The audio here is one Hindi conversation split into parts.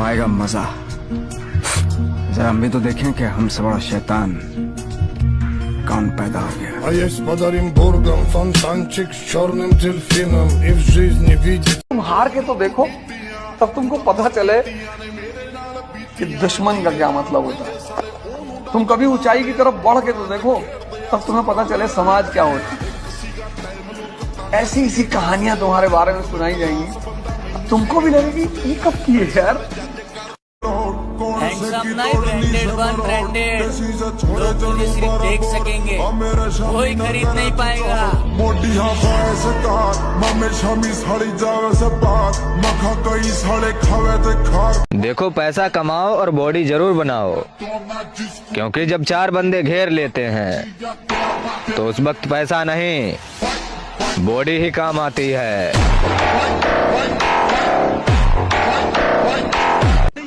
आएगा मजा। जरा हम भी तो देखें कि हमसे बड़ा शैतान कौन पैदा हो गया। तुम हार के तो देखो, तब तुमको पता चले कि दुश्मन का क्या मतलब होता है। तुम कभी ऊंचाई की तरफ बढ़ के तो देखो, तब तुम्हें पता चले समाज क्या होता है। ऐसी ऐसी कहानियां तुम्हारे बारे में सुनाई जाएंगी, तुमको भी लगेगी ये कब की है यार। लोग तुझे सिर्फ देख सकेंगे, कोई खरीद नहीं पाएगा। देखो पैसा कमाओ और बॉडी जरूर बनाओ, क्योंकि जब 4 बंदे घेर लेते हैं तो उस वक्त पैसा नहीं बॉडी ही काम आती है।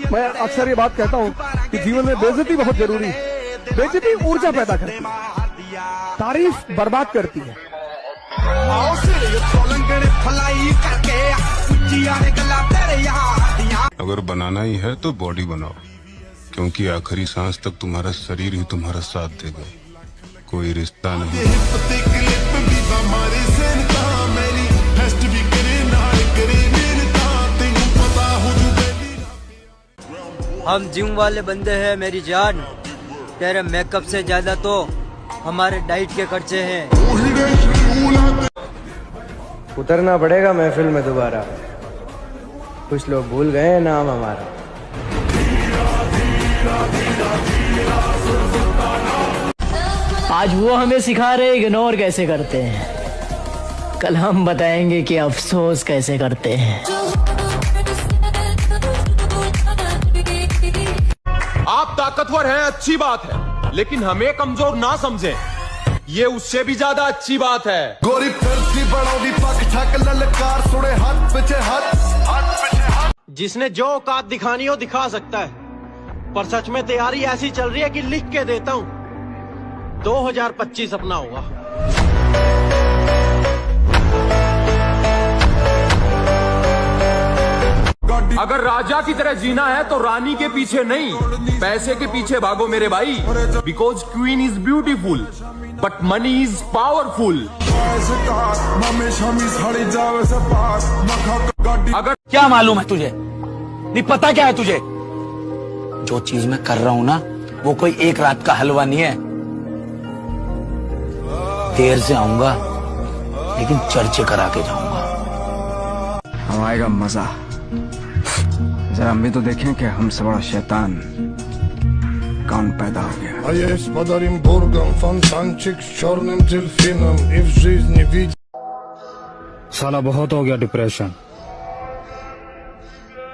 मैं अक्सर ये बात कहता हूँ कि जीवन में बेइज्जती बहुत जरूरी है। बेइज्जती ऊर्जा पैदा करती है, तारीफ बर्बाद करती है। अगर बनाना ही है तो बॉडी बनाओ, क्योंकि आखिरी सांस तक तुम्हारा शरीर ही तुम्हारा साथ देगा, कोई रिश्ता नहीं। हम जिम वाले बंदे हैं मेरी जान, तेरे मेकअप से ज्यादा तो हमारे डाइट के खर्चे हैं। उतरना पड़ेगा महफिल में दोबारा, कुछ लोग भूल गए हैं नाम हमारा। आज वो हमें सिखा रहे इग्नोर कैसे करते हैं, कल हम बताएंगे कि अफसोस कैसे करते हैं। आप ताकतवर हैं, अच्छी बात है, लेकिन हमें कमजोर ना समझें, ये उससे भी ज्यादा अच्छी बात है। गोरी फिरती बड़ों पग ठक ललकार सुने हाथ पीछे हाथ। जिसने जो औकात दिखानी हो दिखा सकता है, पर सच में तैयारी ऐसी चल रही है कि लिख के देता हूँ 2025 अपना होगा। अगर राजा की तरह जीना है तो रानी के पीछे नहीं, पैसे के पीछे भागो मेरे भाई। Because queen is beautiful but money is powerful. अगर क्या मालूम है तुझे, नहीं पता क्या है तुझे? जो चीज मैं कर रहा हूं ना, वो कोई एक रात का हलवा नहीं है। देर से आऊंगा लेकिन चर्चे करा के जाऊंगा। अब आएगा मजा। जरा हम भी तो देखें कि हमसे बड़ा शैतान कौन पैदा हो गया। साला बहुत हो गया डिप्रेशन,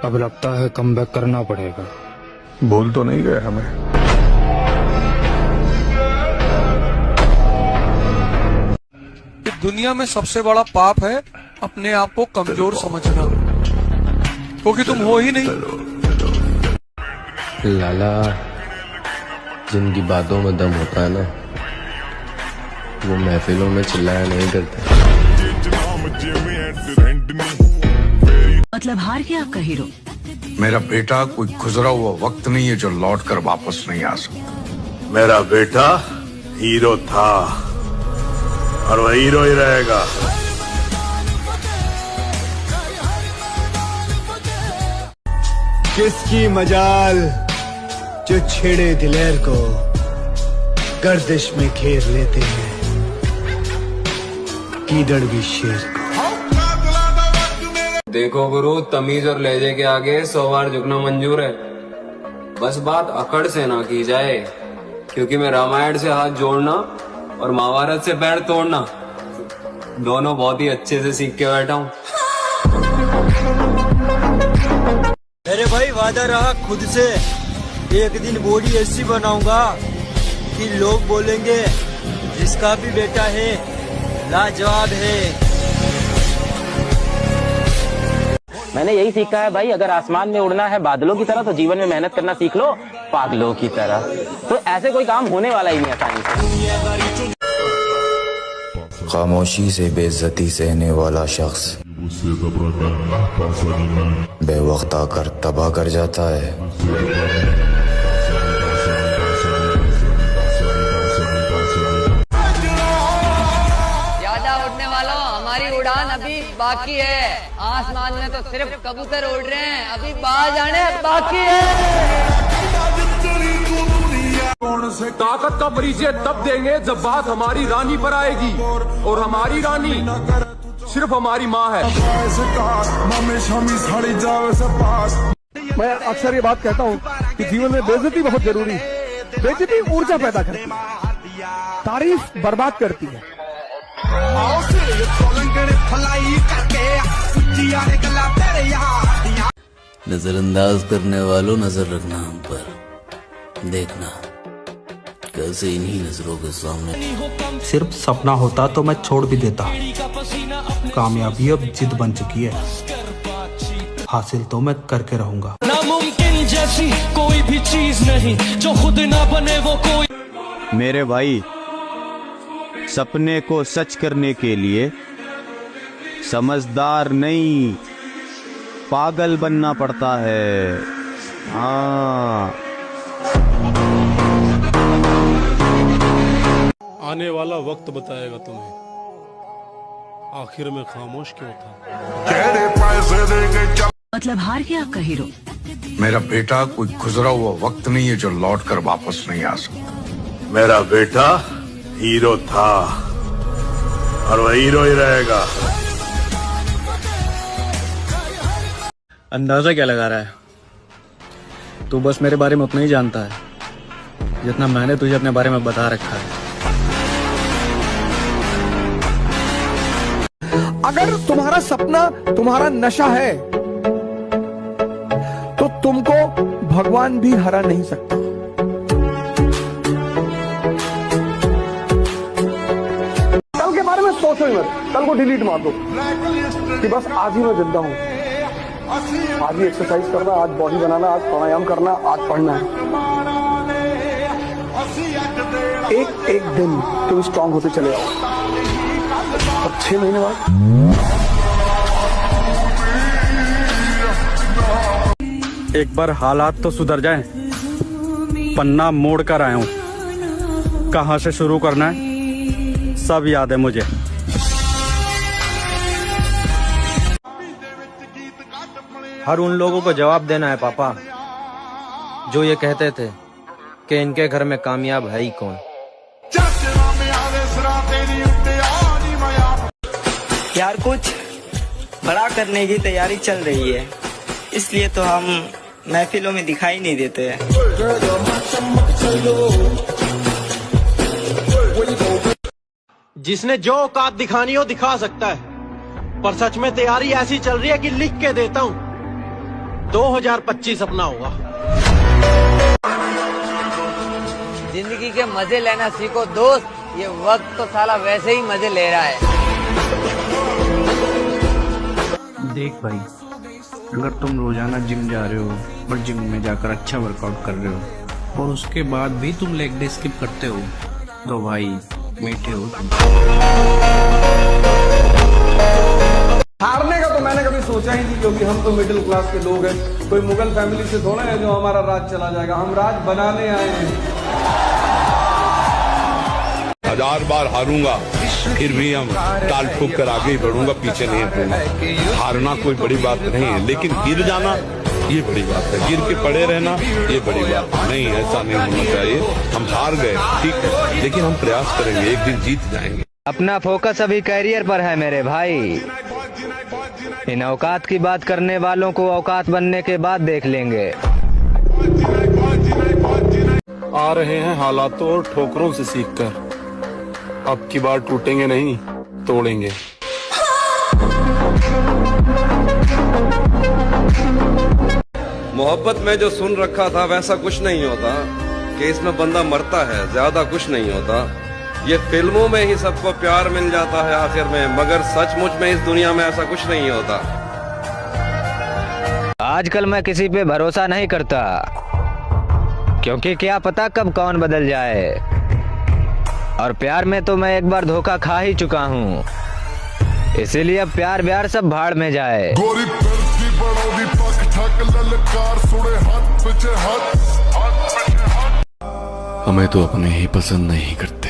अब लगता है कमबैक करना पड़ेगा। भूल तो नहीं गए हमें? दुनिया में सबसे बड़ा पाप है अपने आप को कमजोर समझना, क्योंकि तुम हो ही नहीं। लाला, जिनकी बातों में दम होता है ना, वो महफिलों में चिल्लाया नहीं करते। मतलब हार गया आपका हीरो? मेरा बेटा कोई गुजरा हुआ वक्त नहीं है जो लौट कर वापस नहीं आ सकता। मेरा बेटा हीरो था और वह हीरो ही रहेगा। किसकी मजाल जो छेड़े दिलेर को गर्दिश में घेर लेते हैं, कीदड़ भी शेर को। देखो गुरु, तमीज और लहजे के आगे 100 बार झुकना मंजूर है, बस बात अकड़ से ना की जाए, क्योंकि मैं रामायण से हाथ जोड़ना और महाभारत से पैर तोड़ना दोनों बहुत ही अच्छे से सीख के बैठा हूँ। मेरे भाई वादा रहा खुद से, एक दिन बॉडी ऐसी बनाऊंगा कि लोग बोलेंगे जिसका भी बेटा है लाजवाब है। मैंने यही सीखा है भाई, अगर आसमान में उड़ना है बादलों की तरह तो जीवन में मेहनत करना सीख लो पागलों की तरह। तो ऐसे कोई काम होने वाला ही नहीं आसानी से। खामोशी से बेइज्जती सहने वाला शख्स बेवक्त आकर तबाह कर जाता है। ज्यादा उड़ने वालों, हमारी उड़ान अभी बाकी है। आसमान में तो सिर्फ कबूतर उड़ रहे हैं, अभी बाहर जाने बाकी है। ताकत का परिचय तब देंगे जब बात हमारी रानी पर आएगी, और हमारी रानी सिर्फ हमारी माँ है। मैं अक्सर ये बात कहता हूँ कि जीवन में बेइज्जती बहुत जरूरी है। बेइज्जती ऊर्जा पैदा करती है, तारीफ बर्बाद करती है। नजरअंदाज करने वालों, नजर रखना हम पर, देखना कैसे इन्हीं नजरों के सामने। सिर्फ सपना होता तो मैं छोड़ भी देता। कामयाबी अब जिद बन चुकी है, हासिल तो मैं करके रहूंगा। नामुमकिन जैसी कोई भी चीज नहीं, जो खुद ना बने वो कोई। मेरे भाई, सपने को सच करने के लिए समझदार नहीं, पागल बनना पड़ता है। हाँ, आने वाला वक्त बताएगा तुम्हें आखिर में खामोश क्यों था। मतलब हार गया आपका हीरो? मेरा बेटा कोई गुजरा हुआ वक्त नहीं है जो लौट कर वापस नहीं आ सकता। मेरा बेटा हीरो था और वह हीरो ही रहेगा। अंदाजा क्या लगा रहा है? तू बस मेरे बारे में उतना ही जानता है जितना मैंने तुझे अपने बारे में बता रखा है। अगर तुम्हारा सपना तुम्हारा नशा है तो तुमको भगवान भी हरा नहीं सकता। कल के बारे में सोचो ही मत, कल को डिलीट मार दो कि बस आज ही मैं जिंदा हूं, आज ही एक्सरसाइज करना, आज बॉडी बनाना, आज प्राणायाम करना, आज पढ़ना है। एक एक दिन तुम स्ट्रांग होते चले आओ और 6 महीने बाद एक बार हालात तो सुधर जाएं, पन्ना मोड़ कर आया हूं। कहां से शुरू करना है सब याद है मुझे। हर उन लोगों को जवाब देना है पापा जो ये कहते थे कि इनके घर में कामयाब है ही कौन। यार कुछ बड़ा करने की तैयारी चल रही है, इसलिए तो हम महफिलों में दिखाई नहीं देते हैं। जिसने जो औकात दिखानी हो दिखा सकता है, पर सच में तैयारी ऐसी चल रही है कि लिख के देता हूँ 2025 अपना होगा। जिंदगी के मजे लेना सीखो दोस्त, ये वक्त तो साला वैसे ही मजे ले रहा है। देख भाई, अगर तुम रोजाना जिम जा रहे हो और जिम में जाकर अच्छा वर्कआउट कर रहे हो और उसके बाद भी तुम लेग डे स्किप करते हो तो भाई मीठे हो तुम। हारने का तो मैंने कभी सोचा ही नहीं, क्योंकि हम तो मिडिल क्लास के लोग हैं। कोई मुगल फैमिली से थोड़ा है जो हमारा राज चला जाएगा, हम राज बनाने आए हैं। 1000 बार हारूंगा फिर भी हम ताल ठोक कर आगे ही बढ़ूंगा, पीछे नहीं हटूंगा। हारना कोई बड़ी बात नहीं है, लेकिन गिर जाना ये बड़ी बात है। गिर के पड़े रहना ये बड़ी बात नहीं, ऐसा नहीं होना चाहिए। हम हार गए ठीक है, लेकिन हम प्रयास करेंगे, एक दिन जीत जाएंगे। अपना फोकस अभी कैरियर पर है मेरे भाई। इन औकात की बात करने वालों को औकात बनने के बाद देख लेंगे। आ रहे हैं हालातों और ठोकरों से सीखकर, अब की बार टूटेंगे नहीं तोड़ेंगे। मोहब्बत में जो सुन रखा था वैसा कुछ नहीं होता कि इसमें बंदा मरता है, ज्यादा कुछ नहीं होता। ये फिल्मों में ही सबको प्यार मिल जाता है आखिर में, मगर सचमुच में इस दुनिया में ऐसा कुछ नहीं होता। आजकल मैं किसी पे भरोसा नहीं करता, क्योंकि क्या पता कब कौन बदल जाए। और प्यार में तो मैं एक बार धोखा खा ही चुका हूँ। इसीलिए अब प्यार ब्यार सब भाड़ में जाए। गोरी फिरती बड़ोदी पक ठक ललकार सुने हाथ पीछे हाथ। हमें तो अपने ही पसंद नहीं करते,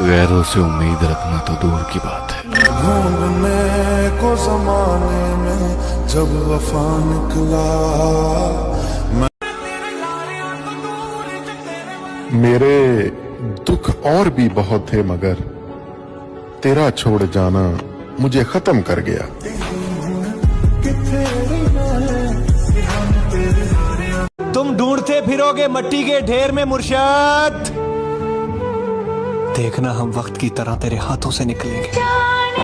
गैरों से उम्मीद रखना तो दूर की बात है। ढूंढने को जमाने में जब वफा निकला, मेरे दुख और भी बहुत थे मगर तेरा छोड़ जाना मुझे खत्म कर गया। तुम ढूंढते फिरोगे मट्टी के ढेर में मुर्शद, देखना हम वक्त की तरह तेरे हाथों से निकलेंगे।